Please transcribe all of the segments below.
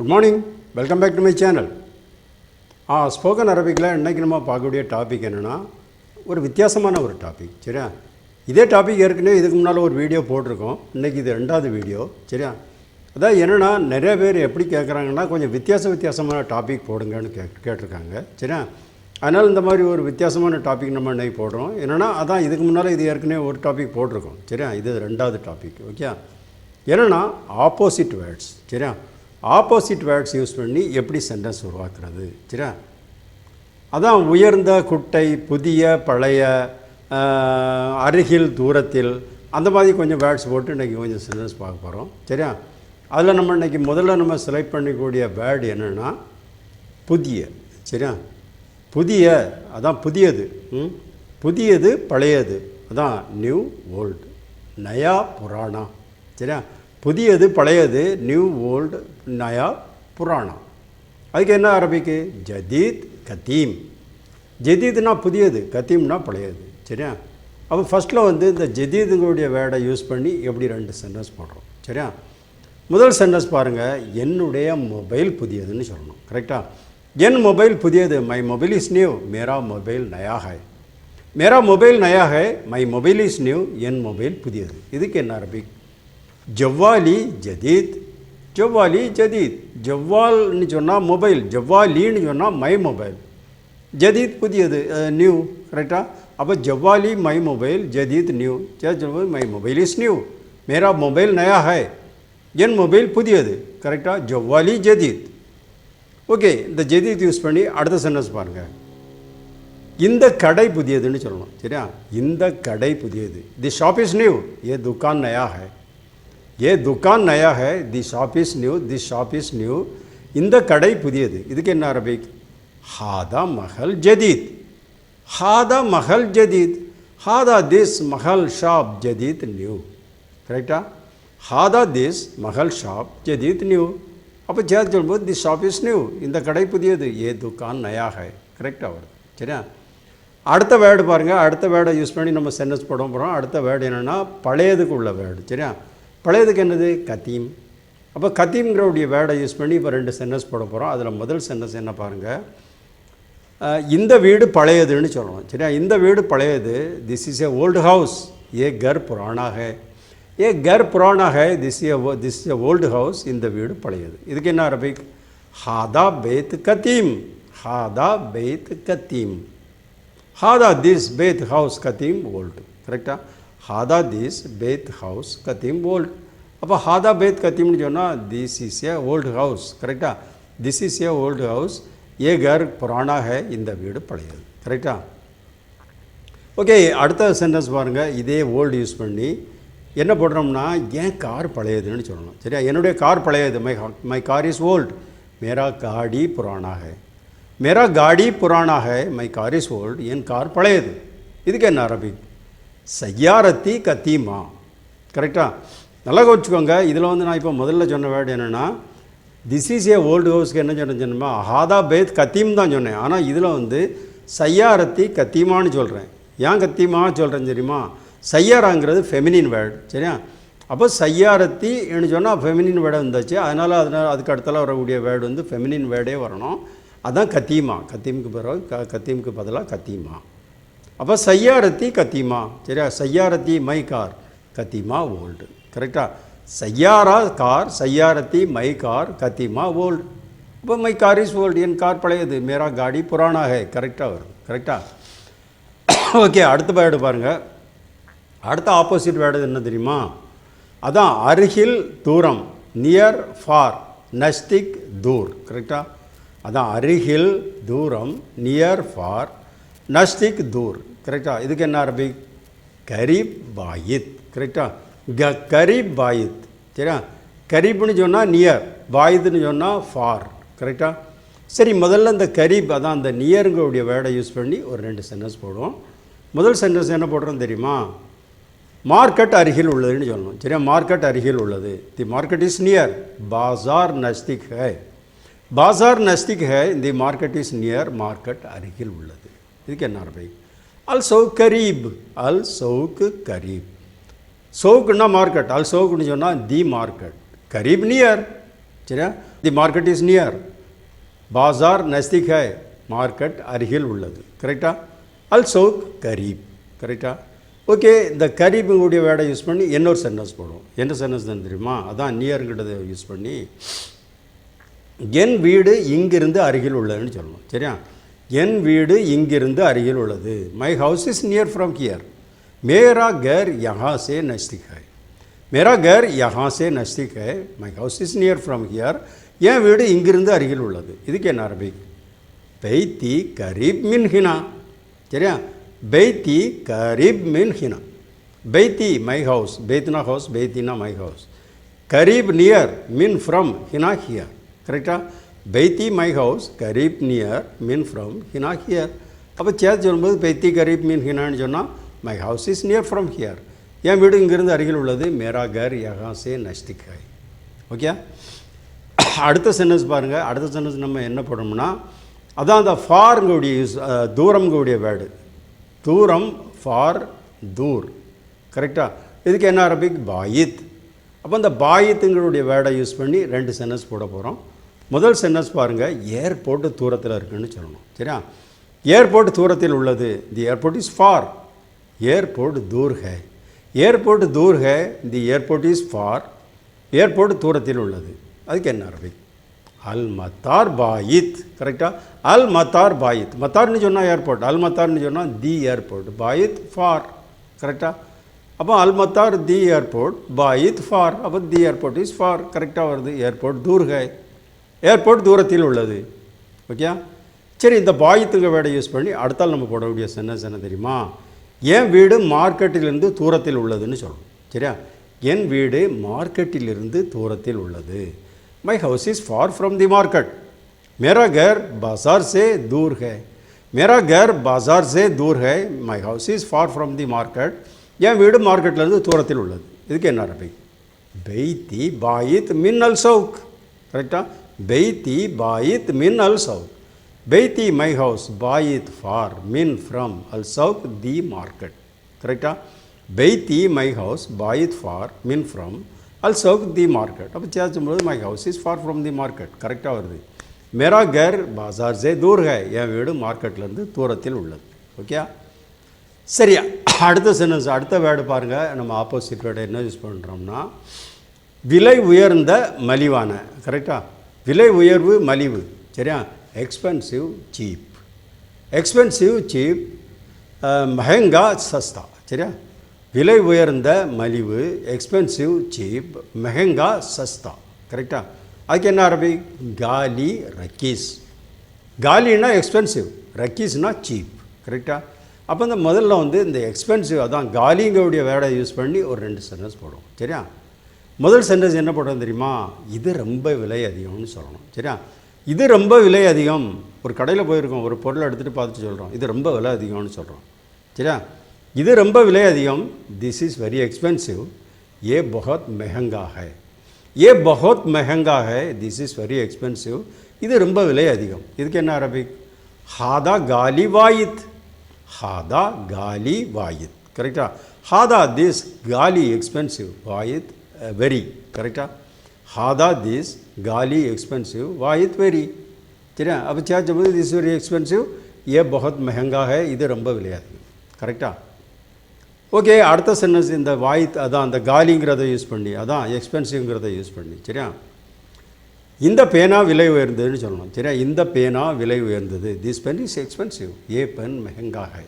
Good morning, welcome back to my channel. Spoken அரபிக்கில் இன்றைக்கி நம்ம பார்க்கக்கூடிய டாபிக் என்னென்னா ஒரு வித்தியாசமான ஒரு டாபிக். சரியா, இதே டாபிக் ஏற்கனவே இதுக்கு முன்னால் ஒரு வீடியோ போட்டிருக்கோம். இன்றைக்கி இது 2வது வீடியோ. சரியா, அதான் என்னென்னா நிறைய பேர் எப்படி கேட்குறாங்கன்னா கொஞ்சம் வித்தியாசமான டாபிக் போடுங்கன்னு கேட்டிருக்காங்க. சரியா, அதனால் இந்த மாதிரி ஒரு வித்தியாசமான டாபிக் நம்ம இன்றைக்கி போடுறோம். என்னென்னா அதான் இதுக்கு முன்னால் இது ஏற்கனவே ஒரு டாபிக் போட்டிருக்கோம். சரியா, இது 2வது டாபிக். ஓகே, என்னென்னா ஆப்போசிட் வேர்ட்ஸ். சரியா, ஆப்போசிட் வேர்ட்ஸ் யூஸ் பண்ணி எப்படி சென்டென்ஸ் உருவாக்குறது. சரியா, அதான் உயர்ந்த, குட்டை, புதிய, பழைய, அருகில், தூரத்தில், அந்த மாதிரி கொஞ்சம் வேர்ட்ஸ் போட்டு இன்றைக்கி கொஞ்சம் சென்டென்ஸ் பார்க்க போகிறோம். சரியா, அதில் நம்ம இன்றைக்கி முதல்ல நம்ம செலக்ட் பண்ணிக்கூடிய வேர்டு என்னென்னா புதிய. சரியா, புதிய அதான் புதியது, புதியது, பழையது அதான் நியூ ஓல்டு, நயா புராணா. சரியா, புதியது, பழையது, நியூ ஓல்டு, நயா புராணா. அதுக்கு என்ன அரபிக்கு ஜதீத், கதீம். ஜதீத்னா புதியது, கதீம்னா பழையது. சரியா, அப்போ ஃபஸ்ட்டில் இந்த ஜதீதுங்களுடைய வேர்டை யூஸ் பண்ணி எப்படி 2 சென்டென்ஸ் போடுறோம். சரியா, முதல் சென்டென்ஸ் பாருங்கள், என்னுடைய மொபைல் புதியதுன்னு சொல்லணும். கரெக்டாக, என் மொபைல் புதியது, மை மொபைல் இஸ் நியூ, மேரா மொபைல் நயா ஹை. மேரா மொபைல் நயா high, my mobile is new, N mobile புதியது. இதுக்கு என்ன அரபிக் ஜவ்வாலி ஜதீத், ஜவ்வாலி ஜதீத். ஜவ்வால்னு சொன்னால் மொபைல், ஜவ்வாலின்னு சொன்னால் மை மொபைல், ஜதீத் புதியது, நியூ. கரெக்டாக, அப்போ ஜவ்வாலி மை மொபைல், ஜதீத் new. My mobile is new, மேரா மொபைல் நயா ஹை, என் மொபைல் புதியது. கரெக்டாக, ஜவ்வாலி ஜதீத். ஓகே, இந்த ஜதீத் யூஸ் பண்ணி அடுத்த சென்டென்ஸ் பாருங்கள், இந்த கடை புதியதுன்னு சொல்லணும். சரியா, இந்த கடை புதியது, தி ஷாப் இஸ் நியூ, ஏ துக்கான் நயா ஹை. ஏ துக்கான் நயா ஹை, the shop is new, the shop is new, இந்த கடை புதியது. இதுக்கு என்ன அரபிக் ஹாதா மஹல் ஜதீத். ஹாதா மஹல் ஜதீத், ஹாதா this Mahal shop Jadid new. கரெக்டா, ஹாதா this Mahal shop Jadid new. அப்போ சேர்த்து சொல்லும்போது தி ஷாப் இஸ் நியூ, இந்த கடை புதியது, ஏ துக்கான் நயா ஹை. கரெக்டாக வருது. சரியா, அடுத்த வேர்டு பாருங்கள், அடுத்த வேர்டை யூஸ் பண்ணி நம்ம சென்டென்ஸ் போட போகிறோம். அடுத்த வேர்டு என்னென்னா பழையதுக்கு உள்ள வேர்டு. சரியா, பழையதுக்கு என்னது கதீம். அப்போ கதீம்ங்கிறவுடைய வேர்டை யூஸ் பண்ணி இப்போ 2 சென்டென்ஸ் போட போகிறோம். அதில் முதல் சென்டென்ஸ் என்ன பாருங்கள், இந்த வீடு பழையதுன்னு சொல்லணும். சரியா, இந்த வீடு பழையது, this is a old house, ஏ கர் புராணா ஹை. ஏ கர் புராணா ஹை, this is a old house, இந்த வீடு பழையது. இதுக்கு என்ன அரபிக் ஹாதா பேத் கதீம், ஹாதா பேத் கதீம். ஹாதா திஸ் பேத் ஹவுஸ் கதீம் ஓல்டு. கரெக்டாக, ஹாதா திஸ் பேத் ஹவுஸ் கதீம் ஓல்டு. அப்போ ஹாதா பேத் கதீம்னு சொன்னால் this is a old house. கரெக்டாக, this is a old house, ஏ கர் புராணா ஹை, இந்த வீடு பழையது. கரெக்டாக, ஓகே. அடுத்த சென்டென்ஸ் பாருங்கள், இதே ஓல்டு யூஸ் பண்ணி என்ன போடுறோம்னா ஏன் கார் பழையதுன்னு சொல்லணும். சரியா, என்னுடைய கார் பழையது, மை கார் இஸ் ஓல்டு, மேரா காடி புராணா ஹை. மேரா காடி Purana high, my car is old, N car பழையது. இதுக்கு என்ன அரபிக் சையாரத்தி கத்தீமா. கரெக்டாக, நல்லா வச்சுக்கோங்க. இதில் நான் இப்போ முதல்ல சொன்ன வேர்டு என்னென்னா திஸ் இஸ் ஏ ஓல்டு ஹவுஸ்க்கு என்ன சொன்னேன்னா ஹாதா பேத் கத்தீம் தான் சொன்னேன். ஆனால் இதில் சையாரத்தி கத்தீமான்னு சொல்கிறேன். ஏன் கத்தீமா சொல்கிறேன் தெரியுமா, சையாராங்கிறது ஃபெமினின் வேர்டு. சரியா, அப்போ சையாரத்தி என்று சொன்னால் ஃபெமினின் வேர்டு வந்தாச்சு. அதனால் அதுக்கு அடுத்தால வரக்கூடிய வேர்டு ஃபெமினின் வேர்டே வரணும். அதுதான் கத்தீமா. கத்தீமுக்கு பிறகு கத்தீமுக்கு பதிலாக கத்தீமா. அப்போ சையாரத்தி கத்தீமா. சரியா, சையாரத்தி மை கார், கத்தீமா ஓல்டு. கரெக்டாக, சையாரா கார், சையாரத்தி மை கார், கத்தீமா ஓல்டு. இப்போ my car is old, N car பழையது, மேரா காடி புராணா ஹை. கரெக்டாக வரும். கரெக்டாக, ஓகே. அடுத்த வேர்டு பாருங்கள், அடுத்த ஆப்போசிட் வேர்டு என்ன தெரியுமா, அதான் அருகில், தூரம், நியர், ஃபார், நஸ்திக், தூர். கரெக்டாக, அதான் அருகில், தூரம், நியர், ஃபார், நஸ்திக், தூர். கரெக்டாக, இதுக்கு என்ன அரபிக் கரீப் பாயித். கரெக்டாக, கரீப் பாயித். சரியா, கரீப்னு சொன்னால் நியர், பாயித்னு சொன்னால் ஃபார். கரெக்டாக, சரி. முதல்ல இந்த கரீப் அதான் அந்த நியருங்களுடைய வேர்டை யூஸ் பண்ணி ஒரு 2 சென்டென்ஸ் போடுவோம். முதல் சென்டென்ஸ் என்ன போடுறோம் தெரியுமா, மார்க்கெட் அருகில் உள்ளதுன்னு சொல்லணும். சரியா, மார்க்கெட் அருகில் உள்ளது, தி மார்க்கெட் இஸ் நியர், பாசார் நஸ்திக் ஹை. பாசார் நஸ்திக் ஹை, the market is near, market அருகில் உள்ளது. இதுக்கு என்ன அரபிக் அல் சவுக் கரீப், அல் சவுக் கரீப். சவுக்குன்னா மார்க்கெட், அல் சவுக்குன்னு சொன்னால் தி மார்க்கெட், கரீப் நியர். சரியா, தி மார்க்கெட் இஸ் நியர். பாசார் நஸ்திக் ஹை, மார்க்கெட் அருகில் உள்ளது. கரெக்டாக? அல் சவுக் கரீப். கரெக்டாக? ஓகே, இந்த கரீபுங்களுடைய வேர்டை யூஸ் பண்ணி இன்னொரு சென்டென்ஸ் போடுவோம். என்ன சென்டென்ஸ் தான் தெரியுமா? அதான் நியருங்கிறத யூஸ் பண்ணி என் வீடு இங்கிருந்து அருகில் உள்ளதுன்னு சொல்லணும். சரியா? என் வீடு இங்கிருந்து அருகில் உள்ளது. My house is near from here. மேரா கர் யஹா சே நஸ்திக் ஹை. மேரா கர் யஹா சே நஸ்திக் ஹை. My house is near from here. என் வீடு இங்கிருந்து அருகில் உள்ளது. இதுக்கு என்ன அரபிக்? பைத்தி கரீப் மின் ஹினா. சரியா? பைத்தி கரீப் மின் ஹினா. பைத்தி மை ஹவுஸ், பைத்னா ஹவுஸ், பைத்தினா மை ஹவுஸ். கரீப் நியர், மின் ஃப்ரம், ஹினா ஹியர். கரெக்டாக? பைத்தி மை ஹவுஸ், கரீப் நியர், மின் ஃப்ரம், ஹினா ஹியர். அப்போ சேர்த்து சொல்லும்போது பைத்தி கரீப் மின் ஹினான்னு சொன்னால் my house is near from here. என் வீடு இங்கிருந்து அருகில் உள்ளது. மேரா கர் யஹா சே நஸ்திக் ஹை. ஓகே, அடுத்த சென்டென்ஸ் பாருங்கள். அடுத்த சென்டென்ஸ் நம்ம என்ன போடணும்னா, அதான் அந்த ஃபார்ங்களுடைய யூஸ், தூரம்ங்களுடைய வேர்டு. தூரம், ஃபார், தூர். கரெக்டாக? இதுக்கு என்ன அரபிக்? பாயித். அப்போ அந்த பாயித்துங்களுடைய வேர்டை யூஸ் பண்ணி 2 சென்டென்ஸ் போட போகிறோம். முதல் சென்டென்ஸ் பாருங்கள். ஏர்போர்ட் தூரத்தில் இருக்குன்னு சொல்லணும். சரியா? ஏர்போர்ட் தூரத்தில் உள்ளது. தி ஏர்போர்ட் இஸ் ஃபார். ஏர்போர்ட் தூர் ஹை. ஏர்போர்ட் தூர் high. The airport is for. Airport தூரத்தில் உள்ளது. அதுக்கு என்ன அரபிக்? அல் மத்தார் பாயித். கரெக்டாக? அல் மத்தார் பாயித். மத்தார்னு சொன்னால் ஏர்போர்ட், அல் மத்தார்னு சொன்னால் தி ஏர்போர்ட், பாயித் ஃபார். கரெக்டாக? அப்போ அல் மத்தார் தி ஏர்போர்ட், பாயித் ஃபார். அப்போ தி ஏர்போர்ட் இஸ் ஃபார். கரெக்டாக வருது. ஏர்போர்ட் தூர் ஹை. ஏர்போர்ட் தூரத்தில் உள்ளது. ஓகே, சரி. இந்த பாயித்துங்க வேர்டை யூஸ் பண்ணி அடுத்தால் நம்ம போடக்கூடிய சென்டென்ஸ் என்ன தெரியுமா? என் வீடு மார்க்கெட்டிலிருந்து தூரத்தில் உள்ளதுன்னு சொல்லணும். சரியா? என் வீடு மார்க்கெட்டிலிருந்து தூரத்தில் உள்ளது. My house is far from the market. மேரா கர் பாசார் சே தூர் ஹை. மேரா கர் பாசார் சே தூர் ஹை. My house is far from the market. என் வீடு மார்க்கெட்டிலிருந்து தூரத்தில் உள்ளது. இதுக்கு என்ன அரபிக்? பைத்தி பாயித் மின் அல் சவுக். கரெக்டாக? பைத்தி பாயித் மின் அல் சவுக். பைத்தி மை ஹவுஸ், பாயித் ஃபார், மின் ஃப்ரம், அல் சவுக் தி மார்க்கெட். கரெக்டாக? பைத்தி மை ஹவுஸ், பாயித் ஃபார், மின் ஃப்ரம், அல் சவுக் தி மார்க்கெட். அப்போ சேர்த்தும்போது my house is far from the market. கரெக்டாக வருது. மேரா கர் பாசார் சே தூர் ஹை. என் வீடு மார்க்கெட்லேருந்து தூரத்தில் உள்ளது. ஓகே, சரியா? அடுத்த சென்டென்ஸ், அடுத்த வேர்டு பாருங்கள். நம்ம ஆப்போசிட் வேர்டை என்ன யூஸ் பண்ணுறோம்னா, விலை உயர்ந்த மலிவான. கரெக்டாக? விலை உயர்வு, மலிவு. சரியா? Expensive, cheap. Expensive, cheap. மெஹங்கா, சஸ்தா. சரியா? விலை உயர்ந்த, மலிவு. Expensive, cheap. மெஹங்கா, சஸ்தா. கரெக்டாக? அதுக்கு என்ன அரபிக்? காலி, ரக்கீஸ். காலின்னா எக்ஸ்பென்சிவ், ரக்கீஸ்னா சீப். கரெக்டாக? அப்போ இந்த முதல்ல வந்து இந்த எக்ஸ்பென்சிவ், அதான் காலிங்களுடைய வேர்டை யூஸ் பண்ணி ஒரு 2 சென்டென்ஸ் போடுவோம். சரியா? முதல் சென்டென்ஸ் என்ன போடுறது தெரியுமா? இது ரொம்ப விலை அதிகம்னு சொல்லணும். சரியா? இது ரொம்ப விலை அதிகம். ஒரு கடையில் போயிருக்கோம், ஒரு பொருளை எடுத்துகிட்டு பார்த்துட்டு சொல்கிறோம், இது ரொம்ப விலை அதிகம்னு சொல்கிறோம். சரியா? இது ரொம்ப விலை அதிகம். This is very expensive. ஏ பஹத் மெஹங்கா ஹை. ஏ பஹத் மெஹங்கா ஹை. This is very expensive. இது ரொம்ப விலை அதிகம். இதுக்கு என்ன அரபிக்? ஹாதா காலி வாயித். ஹாதா காலி வாயித். கரெக்டாக? ஹாதா திஸ், காலி எக்ஸ்பென்சிவ், வாயித் வெரி. கரெக்டாக? ஹாதா திஸ், காலி எக்ஸ்பென்சிவ், வாயித் வெரி. சரியா? அப்போ சேர்த்தும்போது திஸ் வெரி எக்ஸ்பென்சிவ், ஏ பஹத் மெஹங்கா ஹை. இது ரொம்ப விலை அதிகம். கரெக்டாக? ஓகே, அடுத்த சென்டென்ஸ் இந்த வாயித், அதான் அந்த காலிங்கிறத யூஸ் பண்ணி, அதான் எக்ஸ்பென்சிவ்ங்கிறத யூஸ் பண்ணி. சரியா? இந்த பேனா விலை உயர்ந்ததுன்னு சொல்லணும். சரியா? இந்த பேனா விலை உயர்ந்தது. This pen is expensive. ஏ பென் மெஹங்கா ஹை.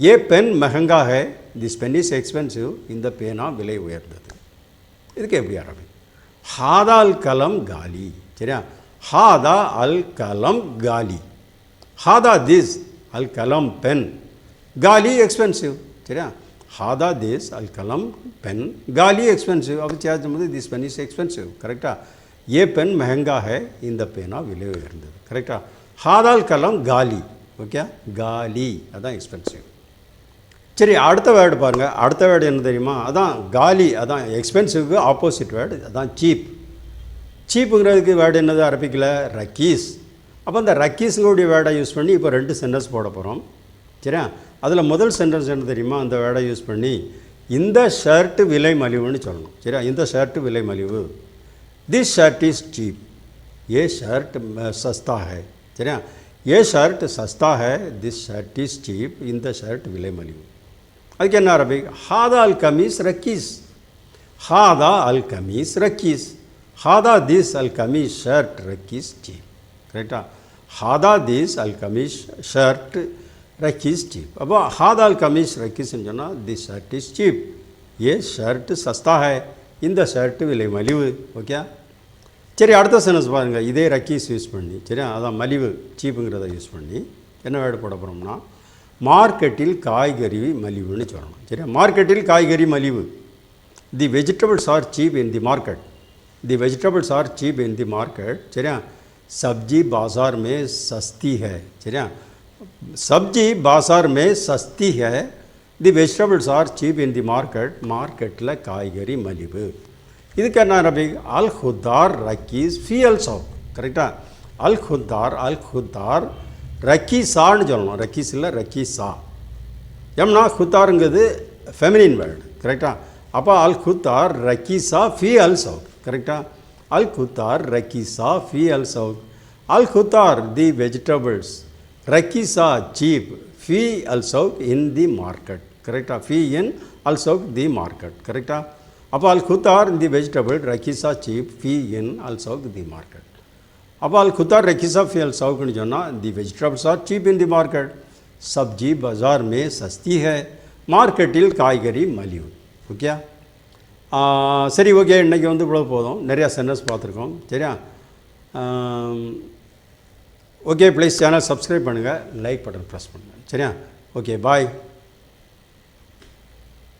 ஏ பென் மெஹங்கா ஹை. This pen is expensive. இந்த பேனா விலை உயர்ந்தது. இதுக்கு எப்படி அரபிக்? ஹாதா அல் கலம் காலி. சரியா? ஹாதா அல் கலம் காலி. ஹாதா திஸ் அல் கலம் பென், காலி எக்ஸ்பென்சிவ். சரியா? ஹாதா திஸ் அல் கலம் பென், காலி எக்ஸ்பென்சிவ். அப்போ சேர்த்தும்போது திஸ் பென் இஸ் எக்ஸ்பென்சிவ். கரெக்டாக? ஏ பென் மெஹங்கா ஹை. இந்த பேனா விலை உயர்ந்தது. கரெக்டாக? ஹாதால் கலம் காலி. ஓகே, காலி அதான் எக்ஸ்பென்சிவ். சரி, அடுத்த வேர்டு பாருங்கள். அடுத்த வேர்டு என்ன தெரியுமா? அதான் காலி, அதான் எக்ஸ்பென்சிவ்க்கு ஆப்போசிட் வேர்டு, அதான் சீப். சீப்புங்கிறதுக்கு வேர்டு என்னது அரபிக்கில்? ரக்கீஸ். அப்போ அந்த ரக்கீஸுங்களுடைய வேர்டை யூஸ் பண்ணி இப்போ 2 சென்டென்ஸ் போட போகிறோம். சரியா? அதில் முதல் சென்டென்ஸ் என்ன தெரியுமா? அந்த வேர்டை யூஸ் பண்ணி இந்த ஷர்ட்டு விலை மலிவுன்னு சொல்லணும். சரியா? இந்த ஷர்ட்டு விலை மலிவு. This shirt is cheap. ये शर्ट सस्ता है சரியா ये शर्ट सस्ता है दिस शर्ट इज चीप இந்த ஷர்ட் விலை மலிவு அதுக்கு என்ன அரபிக் ஹாதா அல் கமீஸ் ரக்கீஸ் ஹாதா அல் கமீஸ் ரக்கீஸ் ஹாதா திஸ் அல் கமீஸ் ஷர்ட் ரக்கீஸ் சீப் கரெக்டா ஹாதா திஸ் அல் கமீஸ் ஷர்ட் ரக்கீஸ் சீப் அப்போ ஹாதா அல் கமீஸ் ரக்கீஸ்ன்னு சொன்னால் திஸ் ஷர்ட் இஸ் சீப் ये शर्ट सस्ता है இந்த ஷர்ட் விலை மலிவு ஓகே சரி அடுத்த சென்டென்ஸ் பாருங்கள் இதே ரக்கீஸ் யூஸ் பண்ணி சரியா அதான் மலிவு சீப்புங்கிறத யூஸ் பண்ணி என்ன வேர்டு போட போகிறோம்னா மார்க்கெட்டில் காய்கறி மலிவுன்னு சொல்லணும் சரியா மார்க்கெட்டில் காய்கறி மலிவு the vegetables are cheap in the market the vegetables are cheap in the market சரியா सब्जी बाज़ार में सस्ती है சரியா सब्जी बाज़ार में सस्ती है தி வெஜிடபிள்ஸ் ஆர் சீப் இன் தி மார்க்கெட்டில் காய்கறி மலிவு இதுக்கு என்ன அரபிக் அல் ஹுத்தார் ரக்கீஸ் ஃபி அல் சவுக் கரெக்டாக அல் ஹுத்தார் ரக்கீஸான்னு சொல்லணும் ரக்கீஸ் இல்லை ரக்கீஸா ஏம்னா ஹுத்தாருங்கிறது ஃபெமினின் வேர்டு கரெக்டாக அப்போ அல் ஹுத்தார் ரக்கீஸா ஃபி அல் சவுக் கரெக்டாக அல் ஹுத்தார் ரக்கீஸா ஃபி அல் சவுக் அல் ஹுத்தார் தி வெஜிடபிள்ஸ் ரக்கீஸா சீப் ஃபி அல் சவுக் இன் தி மார்க்கெட் கரெக்டாக ஃபி இன் அல் சவுக் தி மார்க்கெட் கரெக்டாக அப்போ அல் குத்தார் தி வெஜிடபிள் ரக்கீஸா சீப் ஃபி இன் அல் சவுக் தி மார்க்கெட் அப்போ அல் குத்தார் ரக்கீஸா ஃபி அல் சவுக்னு சொன்னால் the vegetables are cheap in the market சப்ஜி பஜார் மே சஸ்தி ஹை மார்க்கெட்டில் காய்கறி மலிவு ஓகே சரி ஓகே இன்றைக்கி வந்து இவ்வளோ போதும் நிறையா சென்டென்ஸ் பார்த்துருக்கோம் சரியா ஓகே ப்ளீஸ் சேனல் சப்ஸ்கிரைப் பண்ணுங்கள் லைக் பட்டன் ப்ரெஸ் பண்ணுங்கள் சரியா ஓகே பாய்